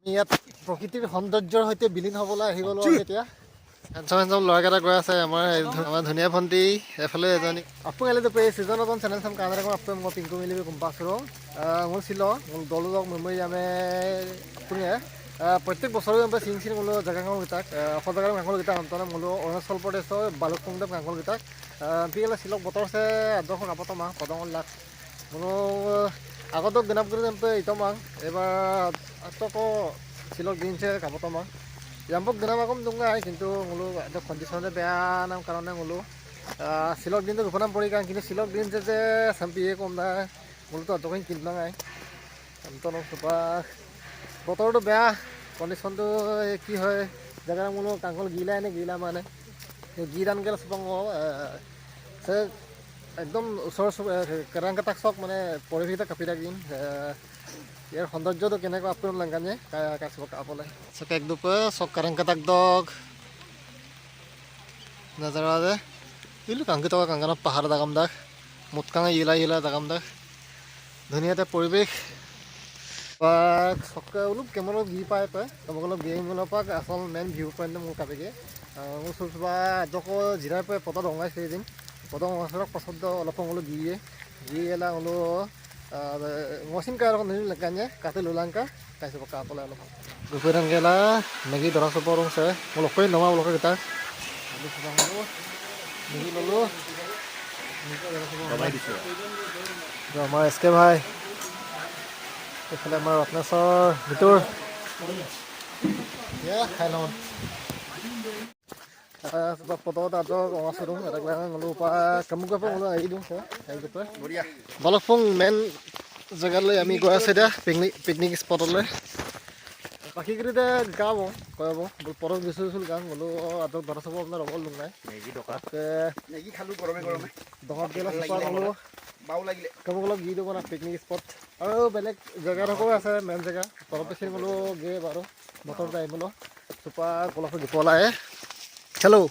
ইয়াত প্ৰকৃতিৰ সৌন্দৰ্যৰ সৈতে বিলীন হ'বলৈ আহি গ'লো এতিয়া হেণ্ডচাম ল'ৰাকেইটা গৈ আছে আমাৰ ধুনীয়া ভণ্টি এফালে এজনী আপু এলে পে সিজন অন চ্যানেল সাম কানারে কো আপু মো পিংকু মিলি কুম্পাসৰো মোৰ ছিল দলুক মেমৰি আমি আপুনি প্ৰত্যেক বছৰে আমি চিন মূল জেগাখন গীতাক সজাগাৰ কাংকল গীতা অন্তনে মূল অৰুণাচল প্ৰদেশৰ বালুকপুংদেৱ কাংকল গীতাক পিগেলা শিলক বতৰ আছে আদৰ্শ কাপত মাহ পদঙৰ লাখ মূল আগত গেনাপ কৰি ইতমাং এবাৰ আতক শিলক দিনছে কাপত মাহ Yampok gana makom dunga কিন্তু মূলো এটা কন্ডিশনে বেয়া নাম কারণে মূলো সিলক দিন তো গোপনাম পড়ি কারণ কিন্তু সিলক দিন যে সাম্পিয়ে কম না মূলো তো অতখানি কিনলা নাই তো সুপা বতৰটো বেয়া কন্ডিশনটো কি হয় জায়গা মূলো কাঙ্কল গিলা নে গিলা মানে গিরান গেল সুপং সে একদম ওচৰ কেৰাংকাটাক চক মানে পৰিভিটা কাপিটা দিন ইয়াৰ সৌন্দৰ্যটো কেনেকৈ আপোনাৰ লংকানে কাছিব কাপলে সক এক দুপ সক কাৰাংকাটাক দগ নজৰাদে ইলু কাংকি টকা কাংগানা পাহাৰ দাগাম দাগ মুতকাঙা ইলা দাগাম দাগ ধুনীয়াতে পৰিৱেশ সক অলপ কেমেৰা গি পায় পায় অলপ গেম পাক আসল মেইন ভিউ পইণ্ট মোৰ কাপেগে মোৰ চুপা জক জিৰাই পায় পদ ৰঙাইছে এদিন পদ ৰঙাইছক পছন্দ অলপ অলপ গিয়েলা হলো ngosin ka ron ni laganya kate lulangka kaisa baka pala lo guperan gela nagi dora soporong se mulokoi nama mulokoi kita adu sabang lo nagi lolo ramai dise ramai eske bhai ekhale amar ratnasor bitor ya hello sebab foto atau ngasurum ada kelangan ngelu pa kamu apa ngelu ai dong se ai gitu boria balapung men জায়গালৈ আমি গৈ আছে দিয়া picnic স্পটলৈ বাকী কেইটা গাব কব পৰক গৈছিল গান গ'লো আদক ধৰা চাব আপোনাৰ ৰবল লুং নাই মেগি টকাকে মেগি খালো গৰমে গৰমে দহত গেলা সুপাৰ গ'লো বাউ লাগিলে কব অলপ গি দিব না পিকনিক স্পট আৰু বেলেগ জেগা ৰকো আছে মেইন জেগা তৰপ পেছি গ'লো গে বাৰু বতৰ যাই বোলো super Kolff গপলাই hello'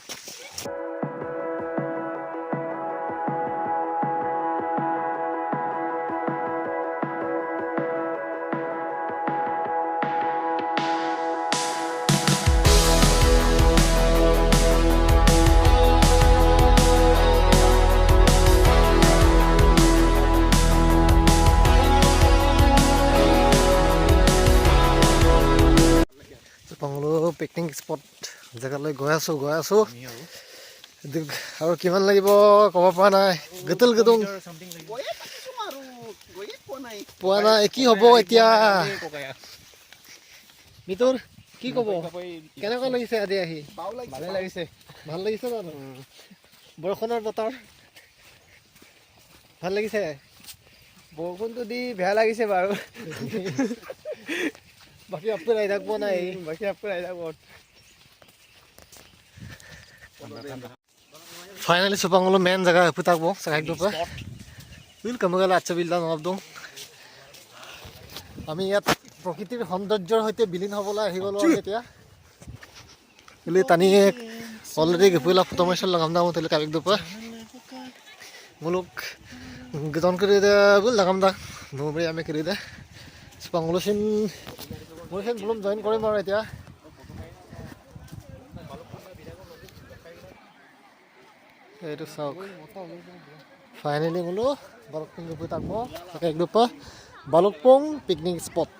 picnic spot জেগালৈ গৈ আছো আৰু কিমান লাগিব ক'ব পৰা নাই গতল গদং পোৱা নাই কি হ'ব এতিয়া মিতুৰ কি ক'ব কেনেকুৱা লাগিছে আজি আহি ভালে লাগিছে ভাল লাগিছে জানো বৰষুণৰ বতৰ ভাল লাগিছে বৰষুণটো দি বেয়া লাগিছে বাৰু বাকি আপোনাৰ আইডা কোৱা নাই বাকি আপোনাৰ আইডা কোৱা ফাইনালি সুপাংলো মেইন জায়গা পুতাকবো সাইক দুপা বিল কামগালা আচ্ছা বিলদা নব দং আমি ইয়াত প্ৰকৃতিৰ সৌন্দৰ্যৰ সৈতে বিলীন হ'বলৈ আহি গ'লো এতিয়া বুলি টানি অলৰেডি গপুলা ফটো মাৰিছিল লগাম দা মতে কাবিক দুপা মুলুক গজন কৰি দে বুল লগাম দা নবৰি আমি কৰি দে সুপাংলো সিন মই হেন ব্লগ জয়েন কৰিম আৰু এতিয়া এইটো চাওক ফাইনালি বোলো বালকপুং গৈ থাকব তাকে এক দুপা বালকপুং পিকনিক স্পট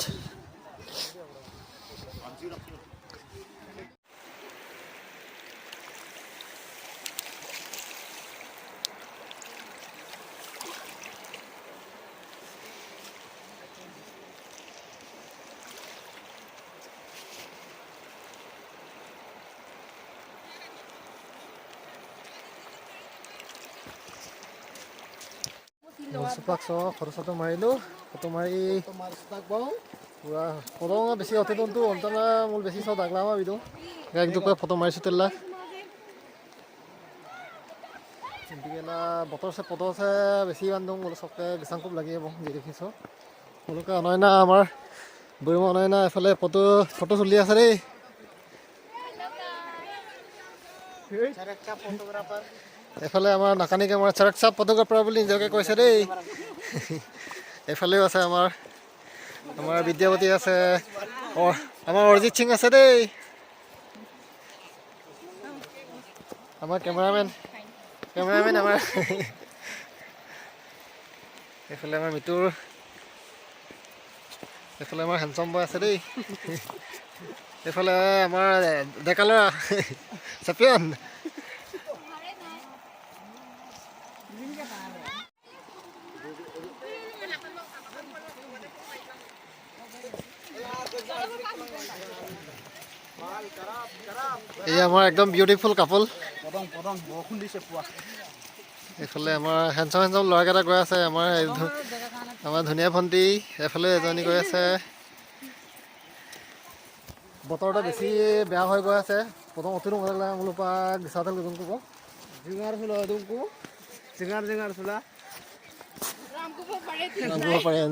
Sepakso খৰচটো মাৰিলো ফটো মাৰি পুৰা ফটো বেছি অতিতন্তু অন্তনা মূল বেছি সব দাগলামা বিদো এক দুপা ফটো মাৰিছো তেলা চিন্তিকেলা বতৰ সে ফটো আছে বেছি বান্ধং মূল সবকে গিসাং খুব লাগি যাব যি দেখিছো মূলকে অনয়না আমাৰ বৰিম অনয়না এফালে ফটো চলি আছে দেই এফালে আমাৰ নাকানি কেমেৰা চাৰক সাপ ফটোগ্ৰাফাৰ বুলি নিজকে কৈছে দেই এফালেও আছে আমাৰ বিদ্যাপতি আছে আমাৰ অৰিজিত সিং আছে দেই আমাৰ কেমেৰামেন আমাৰ এইফালে আমাৰ মিতুৰ এইফালে আমাৰ হেণ্ডচাম বয় আছে দেই এইফালে আমাৰ ডেকালৰা চেম্পিয়ন এই আমাৰ একদম বিউটিফুল কাপল এইফালে আমাৰ হেণ্ডচাম ল'ৰাকেইটা গৈ আছে আমাৰ ধুনীয়া ভণ্টি এফালে এজনী গৈ আছে বতৰটো বেছি বেয়া হৈ গৈ আছে প্ৰথম অতিটো মজা লাগে মোৰ পৰা বিচাৰতে লোক ক'ব জিঙাৰ ফুলা তুমকো জিঙাৰ ফুলা ৰামকো পাৰে